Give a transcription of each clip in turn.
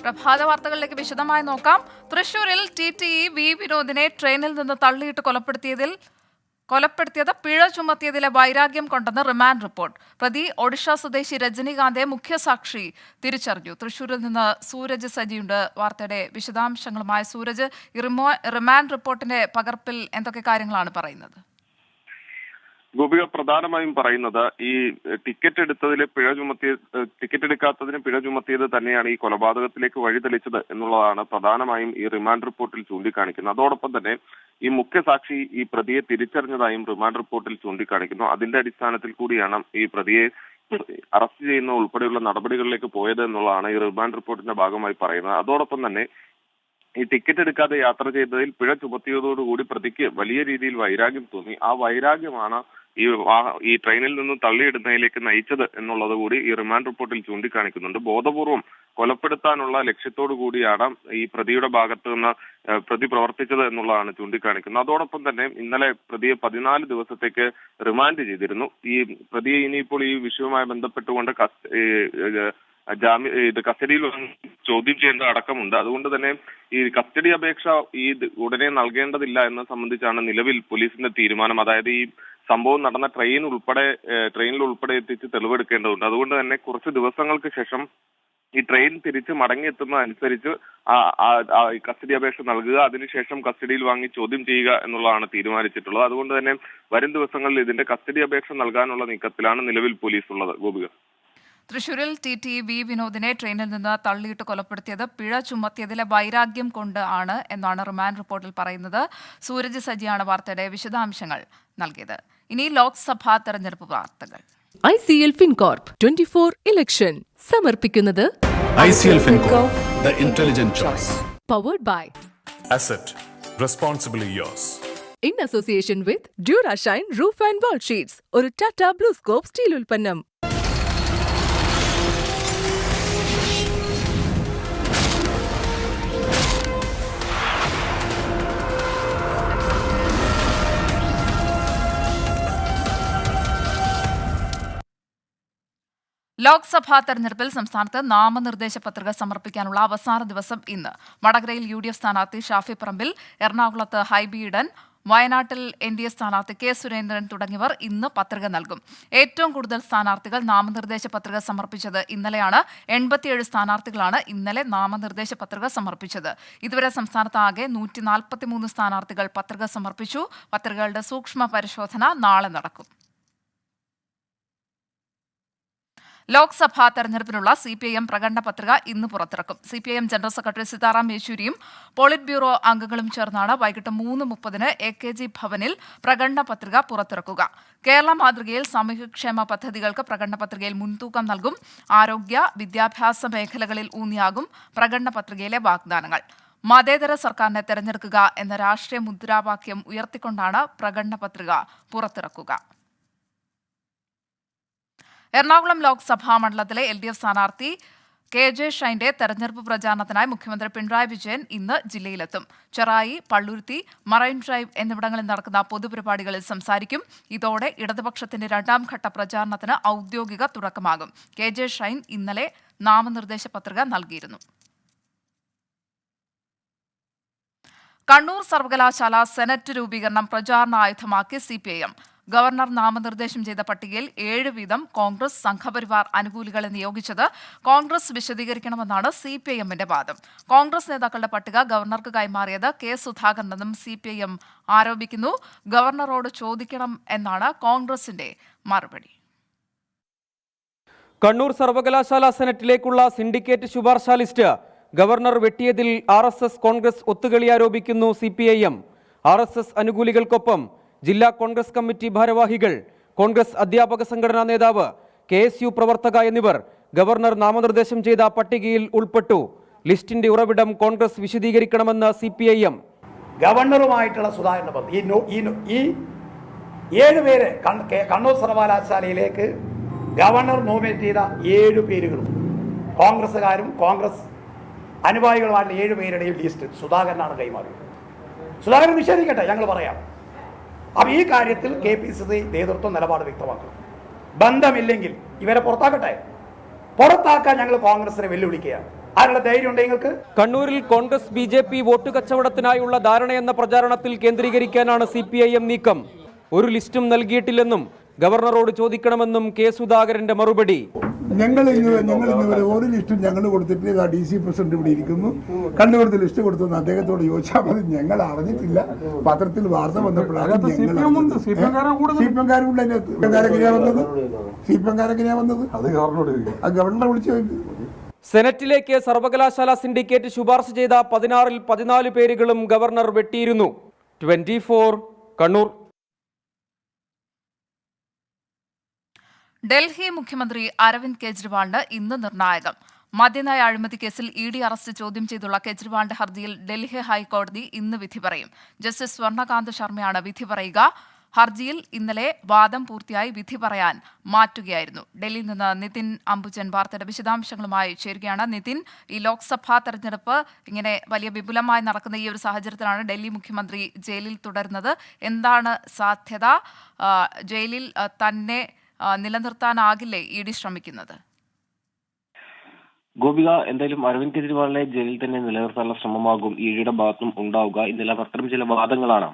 പ്രഭാത വാർത്തകളിലേക്ക് വിശദമായി നോക്കാം. തൃശൂരിൽ TTE വി വിനോദിനെ ട്രെയിനിൽ നിന്ന് തള്ളിയിട്ട് കൊലപ്പെടുത്തിയത് പിഴ ചുമത്തിയതിലെ വൈരാഗ്യം കൊണ്ടെന്ന് റിമാൻഡ് റിപ്പോർട്ട്. പ്രതി ഒഡീഷ സ്വദേശി രജനികാന്തെ മുഖ്യസാക്ഷി തിരിച്ചറിഞ്ഞു. തൃശൂരിൽ നിന്ന് സൂരജ് സജിയുണ്ട് വാർത്തയുടെ വിശദാംശങ്ങളുമായി. സൂരജ്, റിമാൻഡ് റിപ്പോർട്ടിന്റെ പകർപ്പിൽ എന്തൊക്കെ കാര്യങ്ങളാണ് പറയുന്നത്? ഗോപിക, പ്രധാനമായും പറയുന്നത് ഈ ടിക്കറ്റ് എടുക്കാത്തതിന് പിഴ ചുമത്തിയത് തന്നെയാണ് ഈ കൊലപാതകത്തിലേക്ക് വഴിതെളിച്ചത് എന്നുള്ളതാണ് പ്രധാനമായും ഈ റിമാൻഡ് റിപ്പോർട്ടിൽ ചൂണ്ടിക്കാണിക്കുന്നത്. അതോടൊപ്പം തന്നെ ഈ മുഖ്യസാക്ഷി ഈ പ്രതിയെ തിരിച്ചറിഞ്ഞതായും റിമാൻഡ് റിപ്പോർട്ടിൽ ചൂണ്ടിക്കാണിക്കുന്നു. അതിന്റെ അടിസ്ഥാനത്തിൽ കൂടിയാണ് ഈ പ്രതിയെ അറസ്റ്റ് ചെയ്യുന്ന ഉൾപ്പെടെയുള്ള നടപടികളിലേക്ക് പോയത് എന്നുള്ളതാണ് ഈ റിമാൻഡ് റിപ്പോർട്ടിന്റെ ഭാഗമായി പറയുന്നത്. അതോടൊപ്പം തന്നെ ഈ ടിക്കറ്റ് എടുക്കാതെ യാത്ര ചെയ്തതിൽ പിഴ ചുമത്തിയതോടുകൂടി പ്രതിക്ക് വലിയ രീതിയിൽ വൈരാഗ്യം തോന്നി. ആ വൈരാഗ്യമാണ് ഈ ട്രെയിനിൽ നിന്നും തള്ളിയിടുന്നതിലേക്ക് നയിച്ചത് എന്നുള്ളത് കൂടി ഈ റിമാൻഡ് റിപ്പോർട്ടിൽ ചൂണ്ടിക്കാണിക്കുന്നുണ്ട്. ബോധപൂർവം കൊലപ്പെടുത്താനുള്ള ലക്ഷ്യത്തോടു കൂടിയാണ് ഈ പ്രതിയുടെ ഭാഗത്ത് നിന്ന് പ്രതി പ്രവർത്തിച്ചത് എന്നുള്ളതാണ് ചൂണ്ടിക്കാണിക്കുന്നത്. അതോടൊപ്പം തന്നെ ഇന്നലെ പ്രതിയെ 14 ദിവസത്തേക്ക് റിമാൻഡ് ചെയ്തിരുന്നു. ഈ പ്രതിയെ ഇനിയിപ്പോൾ ഈ വിഷയവുമായി ബന്ധപ്പെട്ടുകൊണ്ട് കസ്റ്റഡിയിൽ ചോദ്യം ചെയ്യുന്നത് അടക്കമുണ്ട്. അതുകൊണ്ട് തന്നെ ഈ കസ്റ്റഡി അപേക്ഷ ഉടനെ നൽകേണ്ടതില്ല എന്ന സംബന്ധിച്ചാണ് നിലവിൽ പോലീസിന്റെ തീരുമാനം. അതായത് ഈ സംഭവം നടന്ന ട്രെയിനിൽ ഉൾപ്പെടെ എത്തിച്ച് തെളിവെടുക്കേണ്ടതുണ്ട്. അതുകൊണ്ട് തന്നെ കുറച്ച് ദിവസങ്ങൾക്ക് ശേഷം ഈ ട്രെയിൻ തിരിച്ച് മടങ്ങിയെത്തുന്നതനുസരിച്ച് കസ്റ്റഡി അപേക്ഷ നൽകുക, അതിനുശേഷം കസ്റ്റഡിയിൽ വാങ്ങി ചോദ്യം ചെയ്യുക എന്നുള്ളതാണ് തീരുമാനിച്ചിട്ടുള്ളത്. അതുകൊണ്ട് തന്നെ വരും ദിവസങ്ങളിൽ ഇതിന്റെ കസ്റ്റഡി അപേക്ഷ നൽകാനുള്ള നീക്കത്തിലാണ് നിലവിൽ പോലീസ് ഉള്ളത്. ഗോപിക, തൃശൂരിൽ TTE വി വിനോദിനെ ട്രെയിനിൽ നിന്ന് തള്ളിയിട്ട് കൊലപ്പെടുത്തിയത് പിഴ ചുമത്തിയതിലെ വൈരാഗ്യം കൊണ്ട് ആണ് എന്നാണ് റിമാൻഡ് റിപ്പോർട്ടിൽ പറയുന്നത്. സൂരജ് സജിയാണ് വാർത്തയുടെ വിശദാംശങ്ങൾ നൽകിയത്. ഇനി ലോക്സഭാ തെരഞ്ഞെടുപ്പ് വാർത്തകൾ. ICL FinCorp 24 ഇലക്ഷൻ സമർപ്പിക്കുന്നത് ICL FinCorp, the intelligent choice. Powered by Asset, responsibly yours. In association with Durashine Roof and Wall Sheets, ഒരു ടാറ്റ ബ്ലൂസ്കോപ്പ് സ്റ്റീൽ ഉൽപ്പന്നം. ലോക്സഭാ തെരഞ്ഞെടുപ്പിൽ സംസ്ഥാനത്ത് നാമനിർദ്ദേശ പത്രിക സമർപ്പിക്കാനുള്ള അവസാന ദിവസം ഇന്ന്. വടകരയിൽ UDF സ്ഥാനാർത്ഥി ഷാഫി പറമ്പിൽ, എറണാകുളത്ത് ഹൈബി ഈഡൻ, വയനാട്ടിൽ NDA സ്ഥാനാർത്ഥി K സുരേന്ദ്രൻ തുടങ്ങിയവർ ഇന്ന് പത്രിക നൽകും. ഏറ്റവും കൂടുതൽ സ്ഥാനാർത്ഥികൾ നാമനിർദ്ദേശ പത്രിക സമർപ്പിച്ചത് ഇന്നലെയാണ്. 87 സ്ഥാനാർത്ഥികളാണ് ഇന്നലെ നാമനിർദ്ദേശ പത്രിക സമർപ്പിച്ചത്. ഇതുവരെ സംസ്ഥാനത്ത് ആകെ 143 സ്ഥാനാർത്ഥികൾ പത്രിക സമർപ്പിച്ചു. പത്രികകളുടെ സൂക്ഷ്മ പരിശോധന നാളെ നടക്കും. ലോക്സഭാ തെരഞ്ഞെടുപ്പിനുള്ള CPIM പ്രകടന പത്രിക ഇന്ന് പുറത്തിറക്കും. CPIM ജനറൽ സെക്രട്ടറി സീതാറാം യെച്ചൂരിയും പോളിറ്റ് ബ്യൂറോ അംഗങ്ങളും ചേർന്നാണ് വൈകിട്ട് 3:30 AKG ഭവനിൽ പ്രകടന പത്രിക പുറത്തിറക്കുക. കേരള മാതൃകയിൽ സാമൂഹ്യക്ഷേമ പദ്ധതികൾക്ക് പ്രകടന പത്രികയിൽ മുൻതൂക്കം നൽകും. ആരോഗ്യ, വിദ്യാഭ്യാസ മേഖലകളിൽ ഊന്നിയാകും പ്രകടന പത്രികയിലെ വാഗ്ദാനങ്ങൾ. മതേതര സർക്കാരിനെ തെരഞ്ഞെടുക്കുക എന്ന രാഷ്ട്രീയ മുദ്രാവാക്യം ഉയർത്തിക്കൊണ്ടാണ് പ്രകടന പത്രിക പുറത്തിറക്കുക. എറണാകുളം ലോക്സഭാ മണ്ഡലത്തിലെ LDF സ്ഥാനാർത്ഥി KJ ഷൈന്റെ തെരഞ്ഞെടുപ്പ് പ്രചാരണത്തിനായി മുഖ്യമന്ത്രി പിണറായി വിജയൻ ഇന്ന് ജില്ലയിലെത്തും. ചെറായി, പള്ളുരുത്തി, മറൈൻ ഡ്രൈവ് എന്നിവിടങ്ങളിൽ നടക്കുന്ന പൊതുപരിപാടികളിൽ സംസാരിക്കും. ഇതോടെ ഇടതുപക്ഷത്തിന്റെ 2ാം ഘട്ട പ്രചാരണത്തിന് ഔദ്യോഗിക തുടക്കമാകും. KJ ഷൈൻ ഇന്നലെ നാമനിർദ്ദേശ പത്രിക നൽകിയിരുന്നു. കണ്ണൂർ സർവകലാശാല സെനറ്റ് രൂപീകരണം പ്രചാരണ ആയുധമാക്കി CPIM. ഗവർണർ നാമനിർദ്ദേശം ചെയ്ത പട്ടികയിൽ 7 വീതം കോൺഗ്രസ് സംഘപരിവാർ അനുകൂലികളെ നിയോഗിച്ചത് കോൺഗ്രസ് വിശദീകരിക്കണമെന്നാണ് CPIMന്റെ വാദം. കോൺഗ്രസ് നേതാക്കളുടെ പട്ടിക ഗവർണർക്ക് കൈമാറിയത് K സുധാകരനെന്നും CPIM ആരോപിക്കുന്നു. ഗവർണറോട് ചോദിക്കണം എന്നാണ് കോൺഗ്രസിന്റെ മറുപടി. കണ്ണൂർ സർവകലാശാല സെനറ്റിലേക്കുള്ള സിൻഡിക്കേറ്റ് ശുപാർശ ലിസ്റ്റ് ഗവർണർ വെട്ടിയതിൽ RSS കോൺഗ്രസ് ഒത്തുകളി ആരോപിക്കുന്നു CPIM. RSS അനുകൂലികൾക്കൊപ്പം ജില്ലാ കോൺഗ്രസ് കമ്മിറ്റി ഭാരവാഹികൾ, കോൺഗ്രസ് അധ്യാപക സംഘടനാ നേതാവ്, KSU പ്രവർത്തക എന്നിവർ ഗവർണർ നാമനിർദ്ദേശം ചെയ്ത പട്ടികയിൽ ഉൾപ്പെട്ടു. ലിസ്റ്റിന്റെ ഉറവിടം കോൺഗ്രസ് വിശദീകരിക്കണമെന്ന് CPIM. ഗവർണറുമായിട്ടുള്ള സുധാകരന്റെ ഈ 7 പേര് കണ്ണൂർ സർവകലാശാലയിലേക്ക് ഗവർണർ നോമിനേറ്റ് ചെയ്ത 7 പേരുകളും കോൺഗ്രസ്സുകാരും കോൺഗ്രസ് അനുഭാവികളുമായിട്ടുള്ള 7 പേരുടെയും ലിസ്റ്റ് സുധാകരനാണ് കൈമാറിയത്. സുധാകരൻ നിഷേധിക്കട്ടെ, ഞങ്ങൾ പറയാം. അപ്പോൾ ഈ കാര്യത്തിൽ KPCC നേതൃത്വം നിലപാട് വ്യക്തമാക്കണം. ബന്ധമില്ലെങ്കിൽ ഇവരെ പുറത്താക്കട്ടെ. പുറത്താക്കാൻ ഞങ്ങൾ കോൺഗ്രസിനെ വെല്ലുവിളിക്കുകയാണ്. അതിനുള്ള ധൈര്യം ഉണ്ട് നിങ്ങൾക്ക്? കണ്ണൂരിൽ കോൺഗ്രസ് BJP വോട്ട് കച്ചവടത്തിനായുള്ള ധാരണയെന്ന പ്രചാരണത്തിൽ കേന്ദ്രീകരിക്കാനാണ് CPIM നീക്കം. ഒരു ലിസ്റ്റും നൽകിയിട്ടില്ലെന്നും ഗവർണറോട് ചോദിക്കണമെന്നും കെ സുധാകരന്റെ മറുപടി. ഞങ്ങൾ ഇന്നുവരെ ഒരു ലിസ്റ്റും ഞങ്ങൾ കൊടുത്തിട്ട് DC പ്രസിഡന്റ് ഇവിടെ ഇരിക്കുന്നു. കണ്ണൂരിൽ ലിസ്റ്റ് കൊടുത്തു അദ്ദേഹത്തോട് ചോദിച്ചാൽ മതി. ഞങ്ങൾ അറിഞ്ഞിട്ടില്ല. പത്രത്തിൽ വാർത്ത വന്നപ്പോഴാണ് ഗവർണറെ വിളിച്ചു ചോദിക്കും. സെനറ്റിലേക്ക് സർവകലാശാല സിൻഡിക്കേറ്റ് ശുപാർശ ചെയ്ത 16-ൽ 14 പേരുകളും ഗവർണർ വെട്ടിയിരുന്നു. 24 കണ്ണൂർ. ഡൽഹി മുഖ്യമന്ത്രി അരവിന്ദ് കെജ്രിവാളിന് ഇന്ന് നിർണായകം. മദ്യനയ അഴിമതി കേസിൽ ED അറസ്റ്റ് ചോദ്യം ചെയ്തുള്ള കെജ്രിവാളിന്റെ ഹർജിയിൽ ഡൽഹി ഹൈക്കോടതി ഇന്ന് വിധി പറയും. ജസ്റ്റിസ് സ്വർണകാന്ത് ശർമ്മയാണ് വിധി പറയുക. ഹർജിയിൽ ഇന്നലെ വാദം പൂർത്തിയായി വിധി പറയാൻ മാറ്റുകയായിരുന്നു. ഡൽഹിയിൽ നിന്ന് നിതിൻ അംബുജൻ വാർത്തയുടെ വിശദാംശങ്ങളുമായി ചേരുകയാണ്. നിതിൻ, ഈ ലോക്സഭാ തെരഞ്ഞെടുപ്പ് ഇങ്ങനെ വലിയ വിപുലമായി നടക്കുന്ന ഈ ഒരു സാഹചര്യത്തിലാണ് ഡൽഹി മുഖ്യമന്ത്രി ജയിലിൽ തുടരുന്നത്. എന്താണ് സാധ്യത? ജയിലിൽ തന്നെ നിലനിർത്താനാകില്ലേ ED ശ്രമിക്കുന്നത്? ഗോപിക, എന്തായാലും അരവിന്ദ് കെജ്രിവാളിനെ ജയിലിൽ തന്നെ നിലനിർത്താനുള്ള ശ്രമമാകും EDയുടെ ഭാഗത്തും ഉണ്ടാവുക. ഇന്നലെ അത്തരം ചില വാദങ്ങളാണ്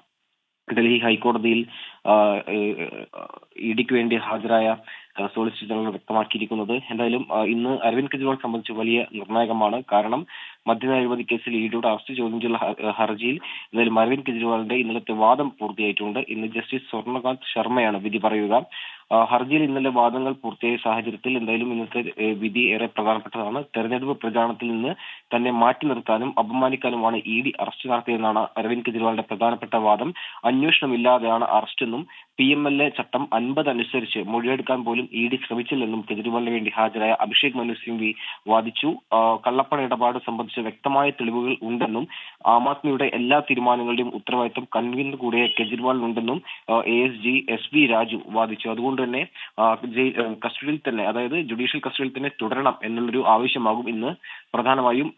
ഡൽഹി ഹൈക്കോടതിയിൽ EDക്ക് വേണ്ടി ഹാജരായ സോളിസിറ്റർ ജനറൽ വ്യക്തമാക്കിയിരിക്കുന്നത്. എന്തായാലും ഇന്ന് അരവിന്ദ് കെജ്രിവാൾ സംബന്ധിച്ച് വലിയ നിർണായകമാണ്. കാരണം മദ്യനയ അഴിമതി കേസിൽ EDയുടെ അറസ്റ്റ് ചോദ്യം ചെയ്തുള്ള ഹർജിയിൽ എന്തായാലും അരവിന്ദ് കെജ്രിവാളിന്റെ ഇന്നലത്തെ വാദം പൂർത്തിയായിട്ടുണ്ട്. ഇന്ന് ജസ്റ്റിസ് സ്വർണകാന്ത് ശർമ്മയാണ് വിധി പറയുക. ഹർജിയിൽ ഇന്നലെ വാദങ്ങൾ പൂർത്തിയായ സാഹചര്യത്തിൽ എന്തായാലും ഇന്നത്തെ വിധി ഏറെ പ്രധാനപ്പെട്ടതാണ്. തെരഞ്ഞെടുപ്പ് പ്രചാരണത്തിൽ നിന്ന് തന്നെ മാറ്റി നിർത്താനും അപമാനിക്കാനുമാണ് ED അറസ്റ്റ് നടത്തിയതെന്നാണ് അരവിന്ദ് കെജ്രിവാളിന്റെ പ്രധാനപ്പെട്ട വാദം. അന്വേഷണമില്ലാതെയാണ് അറസ്റ്റെന്നും PMLA ചട്ടം 50 അനുസരിച്ച് മൊഴിയെടുക്കാൻ പോലും ED ശ്രമിച്ചില്ലെന്നും കെജ്രിവാളിന് വേണ്ടി ഹാജരായ അഭിഷേക് മനു സിംഗ്വി വാദിച്ചു. കള്ളപ്പണ ഇടപാട് സംബന്ധിച്ച് വ്യക്തമായ തെളിവുകൾ ഉണ്ടെന്നും ആം ആദ്മിയുടെ എല്ലാ തീരുമാനങ്ങളുടെയും ഉത്തരവാദിത്തം കൺവീനർ കൂടിയ കെജ്രിവാളിനുണ്ടെന്നും ASG SV രാജു വാദിച്ചു. അതുകൊണ്ട് തന്നെ കസ്റ്റഡിയിൽ തന്നെ, അതായത് ജുഡീഷ്യൽ കസ്റ്റഡിയിൽ തന്നെ തുടരണം എന്നുള്ളൊരു ആവശ്യമാകും ഇന്ന് പ്രധാനമായും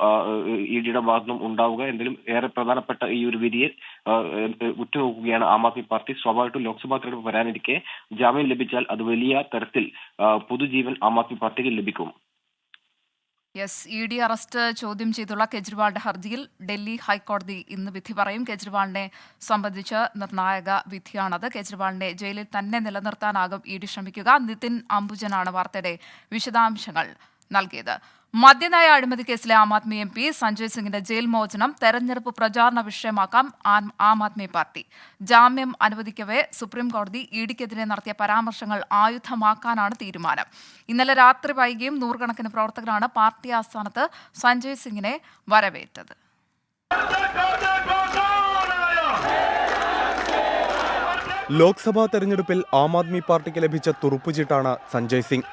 EDയുടെ ഭാഗത്തും ഉണ്ടാവുക. എന്തായാലും ഏറെ പ്രധാനപ്പെട്ട ഈ ഒരു വിധിയെ ഉറ്റുനോക്കുകയാണ് ആം ആദ്മി പാർട്ടി. സ്വാഭാവികമായിട്ടും ലോക്സഭാ തെരഞ്ഞെടുപ്പ് വരാനിരിക്കെ ജാമ്യം ലഭിച്ചാൽ അത് വലിയ തരത്തിൽ പുതുജീവൻ ആം ആദ്മി പാർട്ടിക്ക് ലഭിക്കും. ED അറസ്റ്റ് ചോദ്യം ചെയ്തുള്ള കെജ്രിവാളിന്റെ ഹർജിയിൽ ഡൽഹി ഹൈക്കോടതി ഇന്ന് വിധി പറയും. കെജ്രിവാളിനെ സംബന്ധിച്ച് നിർണായക വിധിയാണത്. കെജ്രിവാളിനെ ജയിലിൽ തന്നെ നിലനിർത്താനാകും ED ശ്രമിക്കുക. നിതിൻ അംബുജനാണ് വാർത്തയുടെ വിശദാംശങ്ങൾ നൽകിയത്. മദ്യനയ അഴിമതി കേസിലെ ആം ആദ്മി MP സഞ്ജയ് സിംഗിന്റെ ജയിൽ മോചനം തെരഞ്ഞെടുപ്പ് പ്രചാരണ വിഷയമാക്കാം ആം ആദ്മി പാർട്ടി. ജാമ്യം അനുവദിക്കവേ സുപ്രീം കോടതി EDക്കെതിരെ നടത്തിയ പരാമർശങ്ങൾ ആയുധമാക്കാനാണ് തീരുമാനം. ഇന്നലെ രാത്രി വൈകിയും നൂറുകണക്കിന് പ്രവർത്തകരാണ് പാർട്ടി ആസ്ഥാനത്ത് സഞ്ജയ് സിംഗിനെ വരവേറ്റത്. ലോക്സഭാ തെരഞ്ഞെടുപ്പിൽ ആം ആദ്മി പാർട്ടിക്ക് ലഭിച്ച തുറുപ്പുചീട്ടാണ് സഞ്ജയ് സിംഗ്.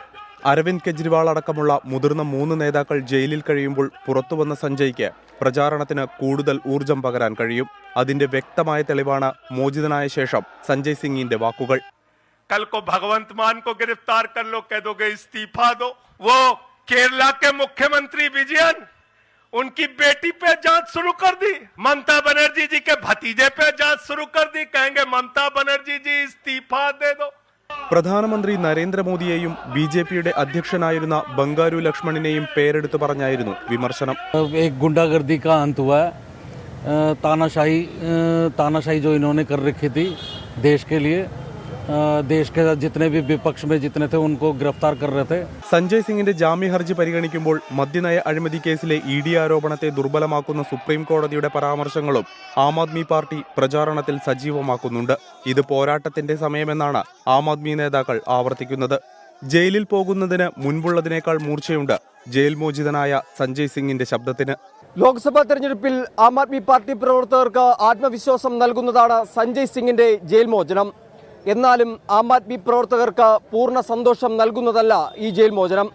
അരവിന്ദ് കെജ്രിവാൾ അടക്കമുള്ള മുതിർന്ന 3 നേതാക്കൾ ജയിലിൽ കഴിയുമ്പോൾ പുറത്തുവന്ന സഞ്ജയ്ക്ക് പ്രചാരണത്തിന് കൂടുതൽ ഊർജം പകരാൻ കഴിയും. അതിന്റെ വ്യക്തമായ തെളിവാണ് മോചിതനായ ശേഷം സഞ്ജയ് സിംഗിന്റെ വാക്കുകൾ. कल को भगवंत मान को गिरफ्तार कर लो, कह दोगे इस्तीफा दो. वो केरला के मुख्यमंत्री विजयन, उनकी बेटी पे जांच शुरू कर दी. ममता बनर्जी जी के भतीजे पे जांच शुरू कर दी. कहेंगे ममता बनर्जी जी इस्तीफा दे दो. പ്രധാനമന്ത്രി നരേന്ദ്രമോദിയെയും BJPയുടെ അധ്യക്ഷനായിരുന്ന ബംഗാരു ലക്ഷ്മണിനെയും പേരെടുത്തു പറഞ്ഞായിരുന്നു വിമർശനം. गुंडागर्दी का अंत हुआ है. तानाशाही जो इन्होंने कर रखी थी देश के लिए, देश के जितने भी विपक्ष में जितने थे उनको गिरफ्तार कर रहे थे. സഞ്ജയ് സിംഗിന്റെ ജാമ്യ ഹർജി പരിഗണിക്കുമ്പോൾ മദ്യനയ അഴിമതി കേസിലെ ED ആരോപണത്തെ ദുർബലമാക്കുന്ന സുപ്രീം കോടതിയുടെ പരാമർശങ്ങളും ആം ആദ്മി പാർട്ടി പ്രചാരണത്തിൽ സജീവമാക്കുന്നുണ്ട്. ഇത് പോരാട്ടത്തിന്റെ സമയമെന്നാണ് ആം ആദ്മി നേതാക്കൾ ആവർത്തിക്കുന്നത്. ജയിലിൽ പോകുന്നതിന് മുൻപുള്ളതിനേക്കാൾ മൂർച്ചയുണ്ട് ജയിൽ മോചിതനായ സഞ്ജയ് സിംഗിന്റെ ശബ്ദത്തിന്. ലോക്സഭാ തെരഞ്ഞെടുപ്പിൽ ആം ആദ്മി പാർട്ടി പ്രവർത്തകർക്ക് ആത്മവിശ്വാസം നൽകുന്നതാണ് സഞ്ജയ് സിംഗിന്റെ ജയിൽ മോചനം. എന്നാലും ആം ആദ്മി പ്രവർത്തകർക്ക് പൂർണ്ണ സന്തോഷം നൽകുന്നതല്ല ഈ ജയിൽ മോചനം.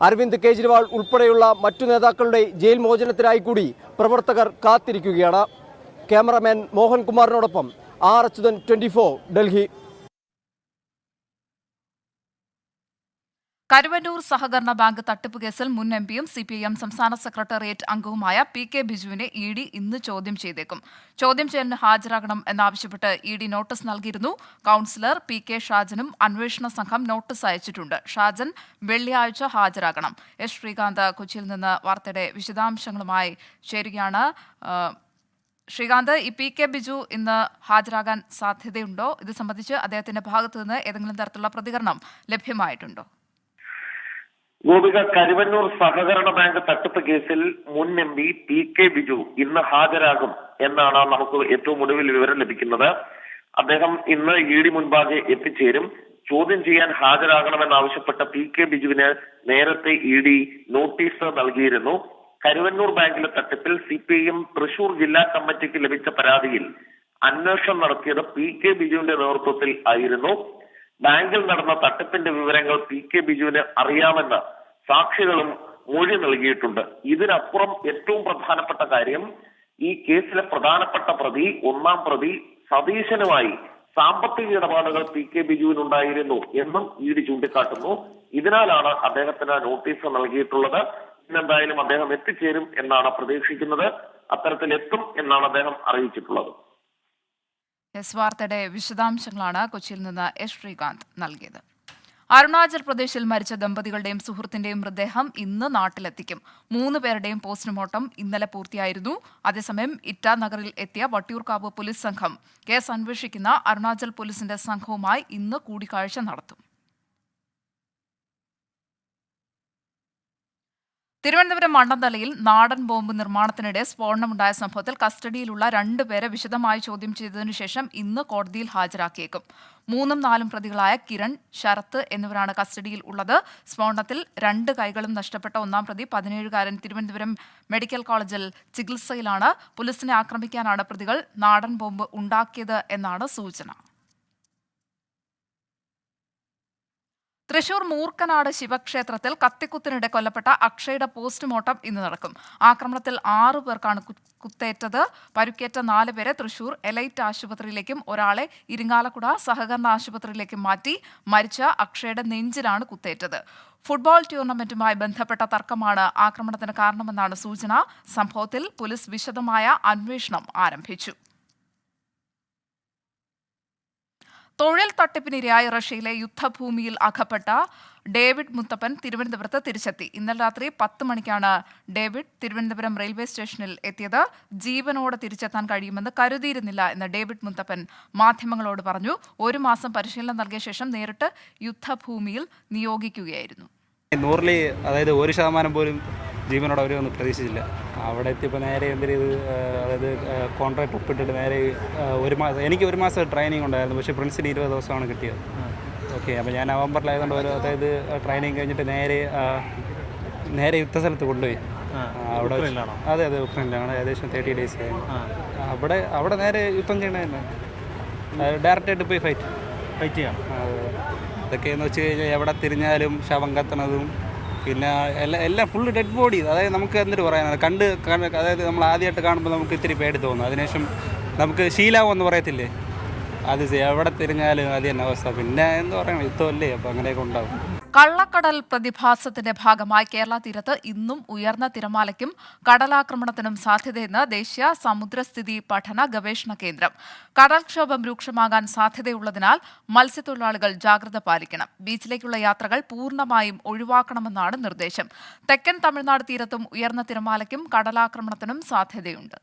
അരവിന്ദ് കെജ്രിവാൾ ഉൾപ്പെടെയുള്ള മറ്റു നേതാക്കളുടെ ജയിൽ മോചനത്തിനായി കൂടി പ്രവർത്തകർ കാത്തിരിക്കുകയാണ്. ക്യാമറാമാൻ മോഹൻകുമാറിനോടൊപ്പം R. അച്യുതൻ, 24 ഡൽഹി. കരുവന്നൂർ സഹകരണ ബാങ്ക് തട്ടിപ്പ് കേസിൽ മുൻ എംപിയും സിപിഐഎം സംസ്ഥാന സെക്രട്ടേറിയറ്റ് അംഗവുമായ പി.കെ. ബിജുവിനെ ഇ.ഡി. ഇന്ന് ചോദ്യം ചെയ്തേക്കും. ചോദ്യം ചെയ്യലിന് ഹാജരാകണം എന്നാവശ്യപ്പെട്ട് ഇ.ഡി. നോട്ടീസ് നൽകിയിരുന്നു. Councillor P K. ഷാജനും അന്വേഷണ സംഘം നോട്ടീസ് അയച്ചിട്ടുണ്ട്. ഷാജൻ വെള്ളിയാഴ്ച ഹാജരാകണം. എസ്. ശ്രീകാന്ത് കൊച്ചിയിൽ നിന്ന് വാർത്തയുടെ വിശദാംശങ്ങളുമായി ചേരുകയാണ്. ശ്രീകാന്ത്, ഈ പി.കെ. ബിജു ഇന്ന് ഹാജരാകാൻ സാധ്യതയുണ്ടോ? ഇത് സംബന്ധിച്ച് അദ്ദേഹത്തിന്റെ ഭാഗത്തു നിന്ന് ഏതെങ്കിലും തരത്തിലുള്ള പ്രതികരണം ലഭ്യമായിട്ടുണ്ടോ? ഗോപിക, കരുവന്നൂർ സഹകരണ ബാങ്ക് തട്ടിപ്പ് കേസിൽ മുൻ എംപി പി.കെ. ബിജു ഇന്ന് ഹാജരാകും എന്നാണ് നമുക്ക് ഏറ്റവും ഒടുവിൽ വിവരം ലഭിക്കുന്നത്. അദ്ദേഹം ഇന്ന് ഇ.ഡി. മുൻപാകെ എത്തിച്ചേരും. ചോദ്യം ചെയ്യാൻ ഹാജരാകണമെന്നാവശ്യപ്പെട്ട പി.കെ. ബിജുവിന് നേരത്തെ ഇ.ഡി. നോട്ടീസ് നൽകിയിരുന്നു. കരുവന്നൂർ ബാങ്കിലെ തട്ടിപ്പിൽ സിപിഐഎം തൃശൂർ ജില്ലാ കമ്മിറ്റിക്ക് ലഭിച്ച പരാതിയിൽ അന്വേഷണം നടത്തിയത് പി.കെ. ബിജുവിന്റെ നേതൃത്വത്തിൽ ആയിരുന്നു. ബാങ്കിൽ നടന്ന തട്ടിപ്പിന്റെ വിവരങ്ങൾ പി.കെ. ബിജുവിന് അറിയാമെന്ന് സാക്ഷികളും മൊഴി നൽകിയിട്ടുണ്ട്. ഇതിനപ്പുറം ഏറ്റവും പ്രധാനപ്പെട്ട കാര്യം, ഈ കേസിലെ പ്രധാനപ്പെട്ട പ്രതി, ഒന്നാം പ്രതി സതീശനുമായി സാമ്പത്തിക ഇടപാടുകൾ പി.കെ. ബിജുവിനുണ്ടായിരുന്നു എന്നും ഇ.ഡി. ചൂണ്ടിക്കാട്ടുന്നു. ഇതിനാലാണ് അദ്ദേഹത്തിന് നോട്ടീസ് നൽകിയിട്ടുള്ളത്. ഇന്നെന്തായാലും അദ്ദേഹം എത്തിച്ചേരും എന്നാണ് പ്രതീക്ഷിക്കുന്നത്. അത്തരത്തിൽ എത്തും എന്നാണ് അദ്ദേഹം അറിയിച്ചിട്ടുള്ളത്. വാർത്തയുടെ വിശദാംശങ്ങളാണ് കൊച്ചിയിൽ നിന്ന് എസ്. ശ്രീകാന്ത് നൽകിയത്. അരുണാചൽ പ്രദേശിൽ മരിച്ച ദമ്പതികളുടെയും സുഹൃത്തിന്റെയും മൃതദേഹം ഇന്ന് നാട്ടിലെത്തിക്കും. 3 പേരുടെയും പോസ്റ്റ്മോർട്ടം ഇന്നലെ പൂർത്തിയായിരുന്നു. അതേസമയം ഇറ്റാനഗറിൽ എത്തിയ വട്ടിയൂർക്കാവ് പോലീസ് സംഘം കേസ് അന്വേഷിക്കുന്ന അരുണാചൽ പോലീസിന്റെ സംഘവുമായി ഇന്ന് കൂടിക്കാഴ്ച നടത്തും. തിരുവനന്തപുരം മണ്ണന്തലയിൽ നാടൻ ബോംബ് നിർമ്മാണത്തിനിടെ സ്ഫോടനമുണ്ടായ സംഭവത്തിൽ കസ്റ്റഡിയിലുള്ള 2 പേരെ വിശദമായി ചോദ്യം ചെയ്തതിനു ശേഷം ഇന്ന് കോടതിയിൽ ഹാജരാക്കിയേക്കും. 3ഉം 4ഉം പ്രതികളായ കിരൺ, ശരത്ത് എന്നിവരാണ് കസ്റ്റഡിയിൽ ഉള്ളത്. സ്ഫോടനത്തിൽ 2 കൈകളും നഷ്ടപ്പെട്ട ഒന്നാം പ്രതി 17-കാരൻ തിരുവനന്തപുരം മെഡിക്കൽ കോളേജിൽ ചികിത്സയിലാണ്. പോലീസിനെ ആക്രമിക്കാനാണ് പ്രതികൾ നാടൻ ബോംബ് ഉണ്ടാക്കിയത് എന്നാണ് സൂചന. തൃശൂർ മൂർക്കനാട് ശിവക്ഷേത്രത്തിൽ കത്തിക്കുത്തിനിടെ കൊല്ലപ്പെട്ട അക്ഷയുടെ പോസ്റ്റ്മോർട്ടം ഇന്ന് നടക്കും. ആക്രമണത്തിൽ 6 പേർക്കാണ് കുത്തേറ്റത്. പരുക്കേറ്റ 4 പേരെ തൃശൂർ എലൈറ്റ് ആശുപത്രിയിലേക്കും ഒരാളെ ഇരിങ്ങാലക്കുട സഹകരണ ആശുപത്രിയിലേക്കും മാറ്റി. മരിച്ച അക്ഷയുടെ നെഞ്ചിലാണ് കുത്തേറ്റത്. ഫുട്ബോൾ ടൂർണമെന്റുമായി ബന്ധപ്പെട്ട തർക്കമാണ് ആക്രമണത്തിന് കാരണമെന്നാണ് സൂചന. സംഭവത്തിൽ പോലീസ് വിശദമായ അന്വേഷണം ആരംഭിച്ചു. തൊഴിൽ തട്ടിപ്പിനിരയായി റഷ്യയിലെ യുദ്ധഭൂമിയിൽ അകപ്പെട്ട ഡേവിഡ് മുത്തപ്പൻ തിരുവനന്തപുരത്ത് തിരിച്ചെത്തി. ഇന്നലെ രാത്രി 10 മണിക്കാണ് ഡേവിഡ് തിരുവനന്തപുരം റെയിൽവേ സ്റ്റേഷനിൽ എത്തിയത്. ജീവനോടെ തിരിച്ചെത്താൻ കഴിയുമെന്ന് കരുതിയിരുന്നില്ല എന്ന് ഡേവിഡ് മുത്തപ്പൻ മാധ്യമങ്ങളോട് പറഞ്ഞു. 1 മാസം പരിശീലനം നൽകിയ ശേഷം നേരിട്ട് യുദ്ധഭൂമിയിൽ നിയോഗിക്കുകയായിരുന്നു. 100-ൽ അതായത് 1% പോലും ജീവനോട് അവരൊന്നും പ്രതീക്ഷിച്ചില്ല. അവിടെ എത്തിയപ്പോൾ നേരെ എന്തൊരു അതായത് കോൺട്രാക്ട് ഒപ്പിട്ടിട്ട് നേരെ 1 മാസം, എനിക്ക് 1 മാസം ട്രെയിനിങ് ഉണ്ടായിരുന്നു. പക്ഷേ പ്രിൻസിന് 20 ദിവസമാണ് കിട്ടിയത്. ഓക്കെ, അപ്പോൾ ഞാൻ നവംബറിലായതുകൊണ്ട് അതായത് ട്രെയിനിങ് കഴിഞ്ഞിട്ട് നേരെ യുദ്ധസ്ഥലത്ത് കൊണ്ടുപോയി. അവിടെ അതെ ഉക്രൈനിലാണ്. ഏകദേശം 30 ഡേയ്സ് കഴിഞ്ഞു. അവിടെ നേരെ യുദ്ധം ചെയ്യണമായിരുന്നു. ഡയറക്റ്റായിട്ട് പോയി ഫൈറ്റ് ചെയ്യാം. ഇതൊക്കെയെന്ന് വെച്ച് കഴിഞ്ഞാൽ എവിടെ തിരിഞ്ഞാലും ശവം കത്തണതും പിന്നെ എല്ലാം ഫുള്ള് ഡെഡ് ബോഡി. അതായത് നമുക്ക് എന്നിട്ട് പറയാനാണ് അതായത് നമ്മൾ ആദ്യമായിട്ട് കാണുമ്പോൾ നമുക്ക് ഇത്തിരി പേടി തോന്നും. അതിനുശേഷം നമുക്ക് ശീലാവെന്ന് പറയത്തില്ലേ, അത് എവിടെ തിരിഞ്ഞാലും അത് തന്നെ അവസ്ഥ. പിന്നെ എന്താ പറയണം, യുദ്ധമല്ലേ, അപ്പോൾ അങ്ങനെയൊക്കെ ഉണ്ടാവും. കള്ളക്കടൽ പ്രതിഭാസത്തിന്റെ ഭാഗമായി കേരള തീരത്ത് ഇന്നും ഉയർന്ന തിരമാലയ്ക്കും കടലാക്രമണത്തിനും സാധ്യതയെന്ന് ദേശീയ സമുദ്രസ്ഥിതി പഠന ഗവേഷണ കേന്ദ്രം. കടൽക്ഷോഭം രൂക്ഷമാകാൻ സാധ്യതയുള്ളതിനാൽ മത്സ്യത്തൊഴിലാളികൾ ജാഗ്രത പാലിക്കണം. ബീച്ചിലേക്കുള്ള യാത്രകൾ പൂർണ്ണമായും ഒഴിവാക്കണമെന്നാണ് നിർദ്ദേശം. തെക്കൻ തമിഴ്നാട് തീരത്തും ഉയർന്ന തിരമാലയ്ക്കും കടലാക്രമണത്തിനും സാധ്യതയുണ്ട്.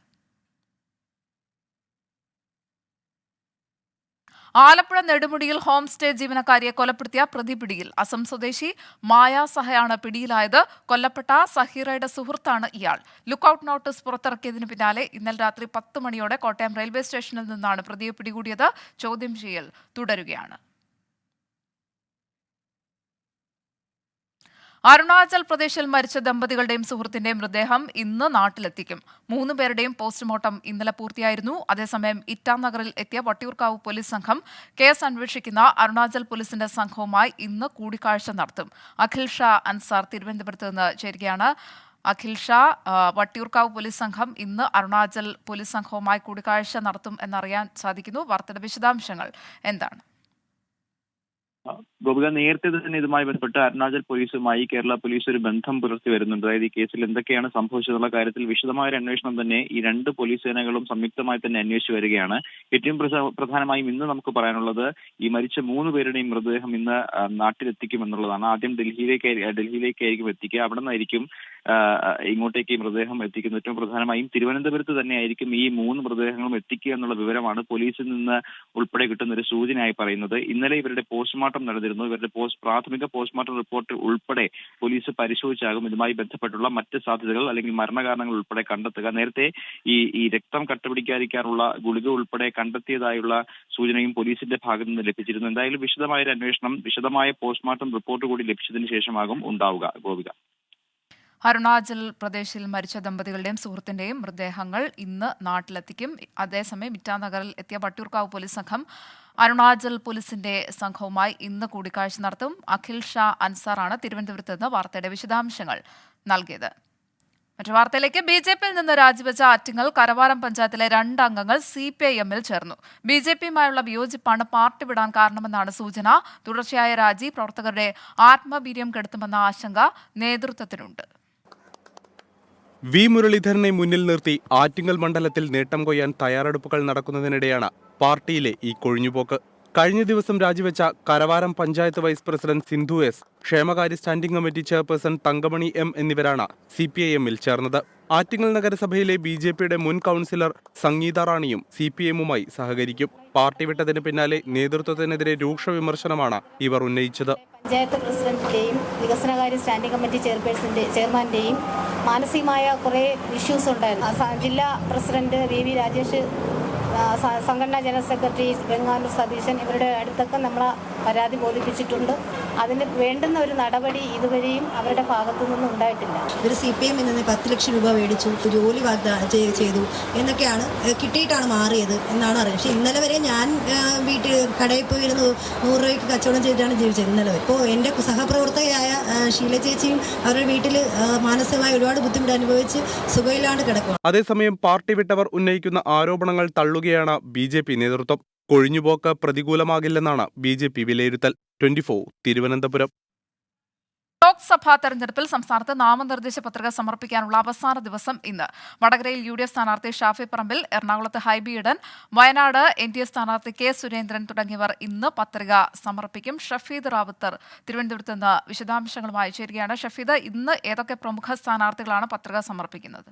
ആലപ്പുഴ നെടുമുടിയിൽ ഹോം സ്റ്റേ ജീവനക്കാരിയെ കൊലപ്പെടുത്തിയ പ്രതി പിടിയിൽ. അസം സ്വദേശി മായ സഹയാണ് പിടിയിലായത്. കൊല്ലപ്പെട്ട സഹീറയുടെ സുഹൃത്താണ് ഇയാൾ. ലുക്കൌട്ട് നോട്ടീസ് പുറത്തിറക്കിയതിന് പിന്നാലെ ഇന്നലെ രാത്രി 10 മണിയോടെ കോട്ടയം റെയിൽവേ സ്റ്റേഷനിൽ നിന്നാണ് പ്രതിയെ പിടികൂടിയത്. ചോദ്യം ചെയ്യൽ തുടരുകയാണ്. അരുണാചൽ പ്രദേശിൽ മരിച്ച ദമ്പതികളുടെയും സുഹൃത്തിന്റെയും മൃതദേഹം ഇന്ന് നാട്ടിലെത്തിക്കും. 3 പേരുടെയും പോസ്റ്റ്മോർട്ടം ഇന്നലെ പൂർത്തിയായിരുന്നു. അതേസമയം ഇറ്റാനഗറിൽ എത്തിയ വട്ടിയൂർക്കാവ് പോലീസ് സംഘം കേസ് അന്വേഷിക്കുന്ന അരുണാചൽ പോലീസിന്റെ സംഘവുമായി ഇന്ന് കൂടിക്കാഴ്ച നടത്തും. അഖിൽ ഷാ അൻസാർ തിരുവനന്തപുരത്ത് നിന്ന് ചേരുകയാണ്. അഖിൽ ഷാ, വട്ടിയൂർക്കാവ് പോലീസ് സംഘം ഇന്ന് അരുണാചൽ പോലീസ് സംഘവുമായി കൂടിക്കാഴ്ച നടത്തും എന്നറിയാൻ സാധിക്കുന്നു. വാർത്തയുടെ വിശദാംശങ്ങൾ എന്താണ്? ഗോപിക നേരത്തെ തന്നെ ഇതുമായി ബന്ധപ്പെട്ട് അരുണാചൽ പോലീസുമായി കേരള പോലീസ് ഒരു ബന്ധം പുലർത്തി വരുന്നുണ്ട്. അതായത് ഈ കേസിൽ എന്തൊക്കെയാണ് സംഭവിച്ചതെന്നുള്ള കാര്യത്തിൽ വിശദമായ ഒരു അന്വേഷണം തന്നെ ഈ രണ്ട് പോലീസ് സേനകളും സംയുക്തമായി തന്നെ അന്വേഷിച്ചു വരികയാണ്. ഏറ്റവും പ്രധാനമായും ഇന്ന് നമുക്ക് പറയാനുള്ളത് ഈ മരിച്ച 3 പേരുടെയും മൃതദേഹം ഇന്ന് നാട്ടിലെത്തിക്കുമെന്നുള്ളതാണ്. ആദ്യം ഡൽഹിയിലേക്കായിരിക്കും എത്തിക്കുക. അവിടെ നിന്നായിരിക്കും ഇങ്ങോട്ടേക്ക് ഈ മൃതദേഹം എത്തിക്കുന്നത്. ഏറ്റവും പ്രധാനമായും തിരുവനന്തപുരത്ത് തന്നെയായിരിക്കും ഈ 3 മൃതദേഹങ്ങളും എത്തിക്കുക എന്നുള്ള വിവരമാണ് പോലീസിൽ നിന്ന് ഉൾപ്പെടെ കിട്ടുന്ന ഒരു സൂചനയായി പറയുന്നത്. ഇന്നലെ ഇവരുടെ പോസ്റ്റ്മോർട്ടം നടന്നിരുന്നു. ഇവരുടെ പ്രാഥമിക പോസ്റ്റ്മോർട്ടം റിപ്പോർട്ട് ഉൾപ്പെടെ പോലീസ് പരിശോധിച്ചാകും ഇതുമായി ബന്ധപ്പെട്ടുള്ള മറ്റ് സാധ്യതകൾ അല്ലെങ്കിൽ മരണകാരണങ്ങൾ ഉൾപ്പെടെ കണ്ടെത്തുക. നേരത്തെ ഈ രക്തം കട്ടപിടിക്കാതിരിക്കാനുള്ള ഗുളിക ഉൾപ്പെടെ കണ്ടെത്തിയതായുള്ള സൂചനയും പോലീസിന്റെ ഭാഗത്തു നിന്ന് ലഭിച്ചിരുന്നു. എന്തായാലും വിശദമായ ഒരു അന്വേഷണം, വിശദമായ പോസ്റ്റ്മോർട്ടം റിപ്പോർട്ട് കൂടി ലഭിച്ചതിന് ശേഷമാകും ഉണ്ടാവുക. ഗോപിക, അരുണാചൽ പ്രദേശിൽ മരിച്ച ദമ്പതികളുടെയും സുഹൃത്തിന്റെയും മൃതദേഹങ്ങൾ ഇന്ന് നാട്ടിലെത്തിക്കും. അതേസമയം ഇറ്റാനഗറിൽ എത്തിയ വട്ടിയൂർക്കാവ് പോലീസ് സംഘം അരുണാചൽ പോലീസിന്റെ സംഘവുമായി ഇന്ന് കൂടിക്കാഴ്ച നടത്തും. അഖിൽ ഷാ അൻസാറാണ് തിരുവനന്തപുരത്ത് നിന്ന് വാർത്തയുടെ വിശദാംശങ്ങൾ നൽകിയത്. മറ്റു വാർത്തയിലേക്ക്, BJPയിൽ നിന്ന് രാജിവെച്ച ആറ്റിങ്ങൽ കരവാരം പഞ്ചായത്തിലെ 2 അംഗങ്ങൾ CPIMൽ ചേർന്നു. BJPയുമായുള്ള വിയോജിപ്പാണ് പാർട്ടി വിടാൻ കാരണമെന്നാണ് സൂചന. തുടർച്ചയായ രാജി പ്രവർത്തകരുടെ ആത്മവീര്യം കെടുത്തുമെന്ന ആശങ്ക നേതൃത്വത്തിനുണ്ട്. വി മുരളീധരനെ മുന്നിൽ നിർത്തി ആറ്റിങ്ങൽ മണ്ഡലത്തിൽ നേട്ടം കൊയ്യാൻ തയ്യാറെടുപ്പുകൾ നടക്കുന്നതിനിടെയാണ് പാർട്ടിയിലെ ഈ കൊഴിഞ്ഞുപോക്ക്. കഴിഞ്ഞ ദിവസം രാജിവെച്ച Karavaram panchayat vice president Sindhu S, ക്ഷേമകാര്യ standing committee chairperson Thankamani M എന്നിവരാണ് CPIMൽ ചേർന്നത്. ആറ്റിങ്ങൽ നഗരസഭയിലെ BJPയുടെ മുൻ കൗൺസിലർ സംഗീത റാണിയും CPIMുമായി സഹകരിക്കും. പാർട്ടി വിട്ടതിന് പിന്നാലെ നേതൃത്വത്തിനെതിരെ രൂക്ഷ വിമർശനമാണ് ഇവർ ഉന്നയിച്ചത്. പഞ്ചായത്ത് പ്രസിഡന്റിന്റെയും വികസനകാര്യ സ്റ്റാൻഡിംഗ് കമ്മിറ്റി ചെയർമാന്റെയും മാനസികമായ കുറേ ഇഷ്യൂസ് ഉണ്ടായിരുന്നു. ജില്ലാ പ്രസിഡന്റ് VV രാജേഷ്, സംഘടനാ ജനറൽ സെക്രട്ടറി വെങ്ങാനൂർ സതീശൻ, ഇവരുടെ അടുത്തൊക്കെ നമ്മളെ പരാതി ബോധിപ്പിച്ചിട്ടുണ്ട്. അതിന് വേണ്ടുന്ന ഒരു നടപടി ഇതുവരെയും അവരുടെ ഭാഗത്തു നിന്നും ഉണ്ടായിട്ടില്ല. ഇവർ CPIMൽ നിന്ന് 10 ലക്ഷം രൂപ മേടിച്ചു, ജോലി വാഗ്ദാനം ചെയ്തു എന്നൊക്കെയാണ് കിട്ടിയിട്ടാണ് മാറിയത് എന്നാണ് അറിയുന്നത്. പക്ഷേ ഇന്നലെ വരെ ഞാൻ വീട്ടിൽ കടയിൽ പോയിരുന്നു 100 രൂപയ്ക്ക് കച്ചവടം ചെയ്തിട്ടാണ് ജീവിച്ചത് ഇന്നലെ വരെ. ഇപ്പോൾ എൻ്റെ സഹപ്രവർത്തകയായ ഷീല ചേച്ചിയും അവരുടെ വീട്ടിൽ മാനസികമായി ഒരുപാട് ബുദ്ധിമുട്ട് അനുഭവിച്ച് സുഖമില്ലാണ്ട് കിടക്കുകയാണ്. അതേസമയം പാർട്ടി വിട്ടവർ ഉന്നയിക്കുന്ന ആരോപണങ്ങൾ തള്ളുകയാണ് BJP നേതൃത്വം. കൊഴിഞ്ഞുപോക്ക് പ്രതികൂലമാകില്ലെന്നാണ് BJP വിലയിരുത്തൽ. 24 തിരുവനന്തപുരം. ലോക്സഭാ തെരഞ്ഞെടുപ്പിൽ സംസ്ഥാനത്ത് നാമനിർദ്ദേശ പത്രിക സമർപ്പിക്കാനുള്ള അവസാന ദിവസം ഇന്ന്. വടകരയിൽ UDF സ്ഥാനാർത്ഥി ഷാഫി പറമ്പിൽ, എറണാകുളത്ത് ഹൈബി ഈഡൻ, വയനാട് NDA സ്ഥാനാർത്ഥി K സുരേന്ദ്രൻ തുടങ്ങിയവർ ഇന്ന് പത്രിക സമർപ്പിക്കും. ഷഫീദ് റാവുത്തർ തിരുവനന്തപുരത്ത് നിന്ന് വിശദാംശങ്ങളുമായി ചേരുകയാണ്. ഷഫീദ്, ഇന്ന് ഏതൊക്കെ പ്രമുഖ സ്ഥാനാർത്ഥികളാണ് പത്രിക സമർപ്പിക്കുന്നത്?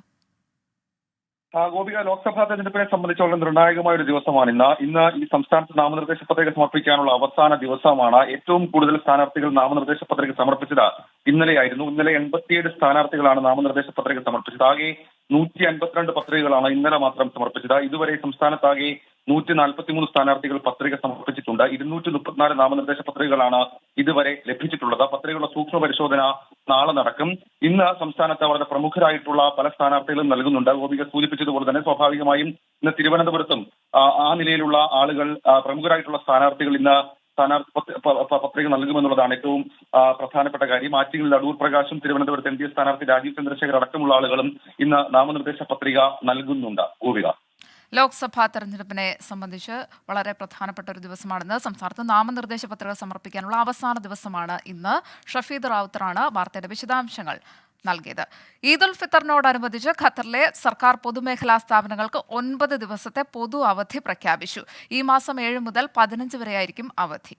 ഗോപിക, ലോക്സഭാ തെരഞ്ഞെടുപ്പിനെ സംബന്ധിച്ചുള്ള നിർണായകമായ ഒരു ദിവസമാണ് ഇന്ന് ഈ സംസ്ഥാനത്ത് നാമനിർദ്ദേശ പത്രിക സമർപ്പിക്കാനുള്ള അവസാന ദിവസമാണ്. ഏറ്റവും കൂടുതൽ സ്ഥാനാർത്ഥികൾ നാമനിർദ്ദേശ പത്രിക സമർപ്പിച്ചത് ഇന്നലെയായിരുന്നു. ഇന്നലെ 87 സ്ഥാനാർത്ഥികളാണ് നാമനിർദ്ദേശ പത്രിക സമർപ്പിച്ചത്. ആകെ 152 പത്രികകളാണ് ഇന്നലെ മാത്രം സമർപ്പിച്ചത്. ഇതുവരെ സംസ്ഥാനത്താകെ 143 സ്ഥാനാർത്ഥികൾ പത്രിക സമർപ്പിച്ചിട്ടുണ്ട്. 234 നാമനിർദ്ദേശ പത്രികകളാണ് ഇതുവരെ ലഭിച്ചിട്ടുള്ളത്. പത്രികകളുടെ സൂക്ഷ്മ പരിശോധന നാളെ നടക്കും. ഇന്ന് സംസ്ഥാനത്ത് വളരെ പ്രമുഖരായിട്ടുള്ള പല സ്ഥാനാർത്ഥികളും നൽകുന്നുണ്ട്. ഗോപിക സൂചിപ്പിച്ചതുപോലെ തന്നെ സ്വാഭാവികമായും ഇന്ന് തിരുവനന്തപുരത്തും ആ നിലയിലുള്ള ആളുകൾ, പ്രമുഖരായിട്ടുള്ള സ്ഥാനാർത്ഥികൾ ഇന്ന് പത്രിക നൽകുമെന്നുള്ളതാണ് ഏറ്റവും പ്രധാനപ്പെട്ട കാര്യം. ആറ്റിങ്ങൽ അടൂർ പ്രകാശും തിരുവനന്തപുരത്ത് NDA സ്ഥാനാർത്ഥി രാജീവ് ചന്ദ്രശേഖർ അടക്കമുള്ള ആളുകളും ഇന്ന് നാമനിർദ്ദേശ പത്രിക നൽകുന്നുണ്ട്. ഗോപിക, ലോക്സഭാ തെരഞ്ഞെടുപ്പിനെ സംബന്ധിച്ച് വളരെ പ്രധാനപ്പെട്ട ഒരു ദിവസമാണിന്ന്. സംസ്ഥാനത്ത് നാമനിർദ്ദേശ പത്രിക സമർപ്പിക്കാനുള്ള അവസാന ദിവസമാണ് ഇന്ന്. ഷഫീദ് റാവുത്തറാണ് വാർത്തയുടെ വിശദാംശങ്ങൾ നൽകിയത്. ഈദ് ഉൽ ഫിത്തറിനോടനുബന്ധിച്ച് ഖത്തറിലെ സർക്കാർ പൊതുമേഖലാ സ്ഥാപനങ്ങൾക്ക് 9 ദിവസത്തെ പൊതു അവധി പ്രഖ്യാപിച്ചു. ഈ മാസം 7 മുതൽ 15 വരെയായിരിക്കും അവധി.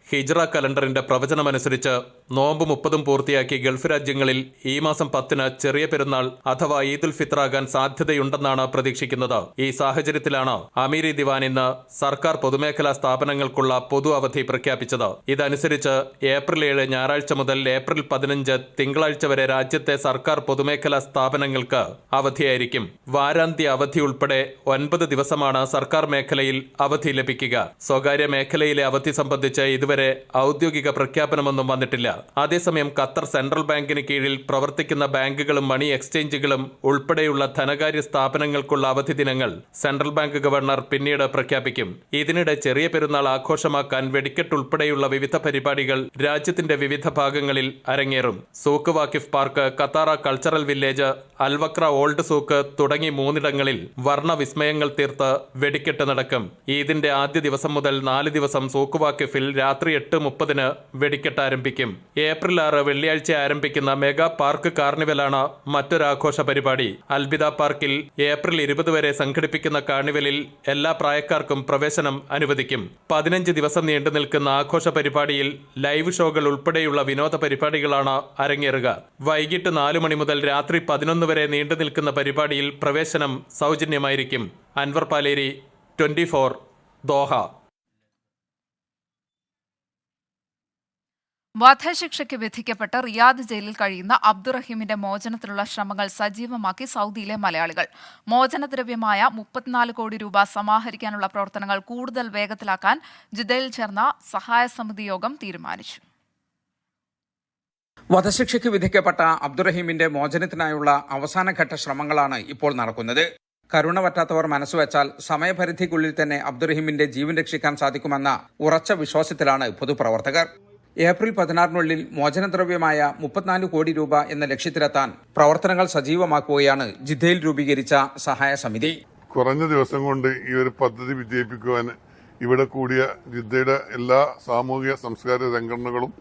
ഹിജ്റ കലണ്ടറിന്റെ പ്രവചനമനുസരിച്ച് നോമ്പ് 30 പൂർത്തിയാക്കി ഗൾഫ് രാജ്യങ്ങളിൽ ഈ മാസം 10 ചെറിയ പെരുന്നാൾ അഥവാ ഈദുൽ ഫിത്റാകാൻ സാധ്യതയുണ്ടെന്നാണ് പ്രതീക്ഷിക്കുന്നത്. ഈ സാഹചര്യത്തിലാണ് അമീരി ദിവാൻ ഇന്ന് സർക്കാർ പൊതുമേഖലാ സ്ഥാപനങ്ങൾക്കുള്ള പൊതു അവധി പ്രഖ്യാപിച്ചത്. ഇതനുസരിച്ച് ഏപ്രിൽ 7 ഞായറാഴ്ച മുതൽ ഏപ്രിൽ 15 തിങ്കളാഴ്ച വരെ രാജ്യത്തെ സർക്കാർ പൊതുമേഖലാ സ്ഥാപനങ്ങൾക്ക് അവധിയായിരിക്കും. വാരാന്ത്യ അവധി ഉൾപ്പെടെ 9 ദിവസമാണ് സർക്കാർ മേഖലയിൽ അവധി ലഭിക്കുക. സ്വകാര്യ മേഖലയിലെ അവധി സംബന്ധിച്ച് ഇതുവരെ ഇതുവരെ ഔദ്യോഗിക പ്രഖ്യാപനമൊന്നും വന്നിട്ടില്ല. അതേസമയം ഖത്തർ സെൻട്രൽ ബാങ്കിന് കീഴിൽ പ്രവർത്തിക്കുന്ന ബാങ്കുകളും മണി എക്സ്ചേഞ്ചുകളും ഉൾപ്പെടെയുള്ള ധനകാര്യ സ്ഥാപനങ്ങൾക്കുള്ള അവധി ദിനങ്ങൾ സെൻട്രൽ ബാങ്ക് ഗവർണർ പിന്നീട് പ്രഖ്യാപിക്കും. ഇതിനിടെ ചെറിയ പെരുന്നാൾ ആഘോഷമാക്കാൻ വെടിക്കെട്ട് ഉൾപ്പെടെയുള്ള വിവിധ പരിപാടികൾ രാജ്യത്തിന്റെ വിവിധ ഭാഗങ്ങളിൽ അരങ്ങേറും. Souk വാക്കിഫ് park, ഖത്താറ cultural village, Al Wakrah old souk തുടങ്ങി 3 ഇടങ്ങളിൽ വർണ്ണ വിസ്മയങ്ങൾ തീർത്ത് വെടിക്കെട്ട് നടക്കും. ഈദിന്റെ ആദ്യ ദിവസം മുതൽ 4 ദിവസം സൂക്ക് വാക്കിഫിൽ രാത്രി 8:30 വെടിക്കെട്ട് ആരംഭിക്കും. ഏപ്രിൽ 6 വെള്ളിയാഴ്ച ആരംഭിക്കുന്ന മെഗാ പാർക്ക് കാർണിവലാണ് മറ്റൊരാഘോഷ പരിപാടി. അൽബിദ പാർക്കിൽ ഏപ്രിൽ 20 വരെ സംഘടിപ്പിക്കുന്ന കാർണിവലിൽ എല്ലാ പ്രായക്കാർക്കും പ്രവേശനം അനുവദിക്കും. 15 ദിവസം നീണ്ടു നിൽക്കുന്ന ആഘോഷ പരിപാടിയിൽ ലൈവ് ഷോകൾ ഉൾപ്പെടെയുള്ള വിനോദ പരിപാടികളാണ് അരങ്ങേറുക. വൈകിട്ട് 4 മണി മുതൽ രാത്രി 11 വരെ നീണ്ടു നിൽക്കുന്ന പരിപാടിയിൽ പ്രവേശനം സൗജന്യമായിരിക്കും. അൻവർ പാലേരി, 24, ദോഹ. വധശിക്ഷയ്ക്ക് വിധിക്കപ്പെട്ട് റിയാദ് ജയിലിൽ കഴിയുന്ന അബ്ദുറഹീമിന്റെ മോചനത്തിനുള്ള ശ്രമങ്ങൾ സജീവമാക്കി സൗദിയിലെ മലയാളികൾ. മോചനദ്രവ്യമായ 34 കോടി രൂപ സമാഹരിക്കാനുള്ള പ്രവർത്തനങ്ങൾ കൂടുതൽ വേഗത്തിലാക്കാൻ ജിദ്ദയിൽ ചേർന്ന സഹായ സമിതി യോഗം തീരുമാനിച്ചു. വധശിക്ഷയ്ക്ക് വിധിക്കപ്പെട്ട അബ്ദുറഹീമിന്റെ മോചനത്തിനായുള്ള അവസാനഘട്ട ശ്രമങ്ങളാണ് ഇപ്പോൾ നടക്കുന്നത്. കരുണ പറ്റാത്തവർ മനസ്സുവെച്ചാൽ സമയപരിധിക്കുള്ളിൽ തന്നെ അബ്ദുറഹീമിന്റെ ജീവൻ രക്ഷിക്കാൻ സാധിക്കുമെന്ന ഉറച്ച വിശ്വാസത്തിലാണ് പൊതുപ്രവർത്തകർ. ഏപ്രിൽ 16-നുള്ളിൽ മോചനദ്രവ്യമായ 34 കോടി രൂപ എന്ന ലക്ഷ്യത്തിലെത്താൻ പ്രവർത്തനങ്ങൾ സജീവമാക്കുകയാണ് ജിദ്ദയിൽ രൂപീകരിച്ച സഹായ സമിതി. കുറഞ്ഞ ദിവസം കൊണ്ട് ഈ ഒരു പദ്ധതി വിജയിപ്പിക്കുവാൻ ഇവിടെ കൂടിയ ജിദ്ദയുടെ എല്ലാ സാമൂഹിക സംസ്കാര സംഘടനകളും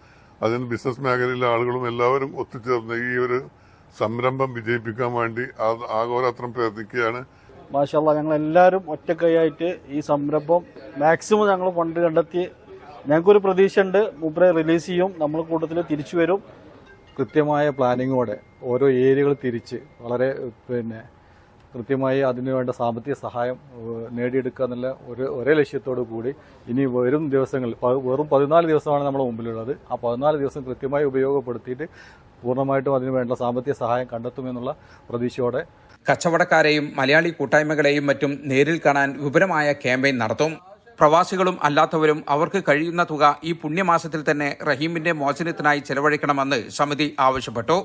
അതിന് ബിസിനസ് മേഖലയിലെ ആളുകളും എല്ലാവരും ഒത്തുചേർന്ന് ഈ ഒരു സംരംഭം വിജയിപ്പിക്കാൻ വേണ്ടി ആഘോരാത്രം പ്രയത്നിക്കുകയാണ്. മാഷാഅല്ലാഹ്, ഞങ്ങൾ എല്ലാവരും ഒറ്റക്കൈയായിട്ട് ഈ സംരംഭം മാക്സിമം ഞങ്ങൾ ഫണ്ട് കണ്ടെത്തി ഞങ്ങൾക്കൊരു പ്രതീക്ഷ ഉണ്ട്. മൂപ്പരെ റിലീസ് ചെയ്യും, നമ്മൾ കൂട്ടത്തിൽ തിരിച്ചു വരും. കൃത്യമായ പ്ലാനിങ്ങോടെ ഓരോ ഏരിയകൾ തിരിച്ച് വളരെ കൃത്യമായി അതിനുവേണ്ട സാമ്പത്തിക സഹായം നേടിയെടുക്കുക എന്നുള്ള ഒരേ ലക്ഷ്യത്തോടു കൂടി ഇനി വരും ദിവസങ്ങളിൽ വെറും 14 ദിവസമാണ് നമ്മുടെ മുമ്പിലുള്ളത്. ആ 14 ദിവസം കൃത്യമായി ഉപയോഗപ്പെടുത്തിയിട്ട് പൂർണ്ണമായിട്ടും അതിനുവേണ്ട സാമ്പത്തിക സഹായം കണ്ടെത്തുമെന്നുള്ള പ്രതീക്ഷയോടെ കച്ചവടക്കാരെയും മലയാളി കൂട്ടായ്മകളെയും മറ്റും നേരിൽ കാണാൻ വിപുലമായ ക്യാമ്പയിൻ നടത്തും. പ്രവാസികളും അല്ലാത്തവരും അവർക്ക് കഴിയുന്ന തുക ഈ പുണ്യമാസത്തിൽ തന്നെ റഹീമിന്റെ മോചനത്തിനായി ചെലവഴിക്കണമെന്ന് സമിതി ആവശ്യപ്പെട്ടു.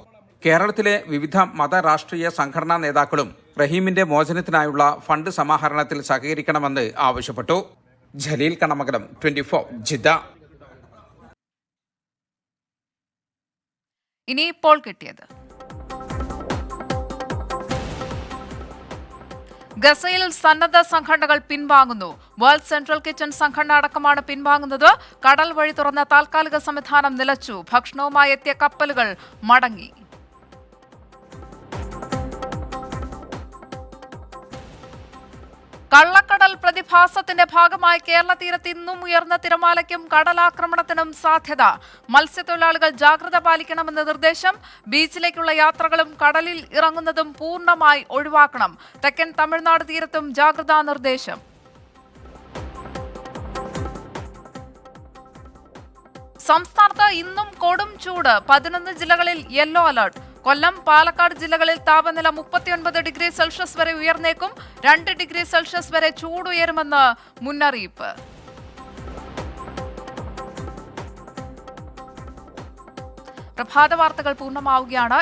കേരളത്തിലെ വിവിധ മത രാഷ്ട്രീയ സംഘടനാ നേതാക്കളും റഹീമിന്റെ മോചനത്തിനായുള്ള ഫണ്ട് സമാഹരണത്തിൽ സഹകരിക്കണമെന്ന് ആവശ്യപ്പെട്ടു. ജലീൽ കണമകലം, 24, ജിദ്ദ. ഇനിയിപ്പോൾ കിട്ടിയത്. ഗസയിൽ സന്നദ്ധ സംഘടനകൾ പിൻവാങ്ങുന്നു. വേൾഡ് സെൻട്രൽ കിച്ചൺ സംഘടന അടക്കമാണ് പിൻവാങ്ങുന്നത്. കടൽ വഴി തുറന്ന താൽക്കാലിക സംവിധാനം നിലച്ചു. ഭക്ഷണവുമായി എത്തിയ കപ്പലുകൾ മടങ്ങി. കള്ളക്കടൽ പ്രതിഭാസത്തിന്റെ ഭാഗമായി കേരള തീരത്ത് ഇന്നും ഉയർന്ന തിരമാലയ്ക്കും കടലാക്രമണത്തിനും സാധ്യത. മത്സ്യത്തൊഴിലാളികൾ ജാഗ്രത പാലിക്കണമെന്ന നിർദ്ദേശം. ബീച്ചിലേക്കുള്ള യാത്രകളും കടലിൽ ഇറങ്ങുന്നതും പൂർണ്ണമായി ഒഴിവാക്കണം. തെക്കൻ തമിഴ്നാട് തീരത്തും ജാഗ്രതാ നിർദ്ദേശം. സംസ്ഥാനത്ത് ഇന്നും കൊടും ചൂട്. 11 ജില്ലകളിൽ യെല്ലോ അലർട്ട്. കൊല്ലം, പാലക്കാട് ജില്ലകളിൽ താപനില 39 ഡിഗ്രി സെൽഷ്യസ് വരെ ഉയർന്നേക്കും. 2 ഡിഗ്രി സെൽഷ്യസ് വരെ ചൂടുയരുമെന്ന് മുന്നറിയിപ്പ്. പ്രഭാത വാർത്തകൾ പൂർണ്ണമാവുകയാണ്.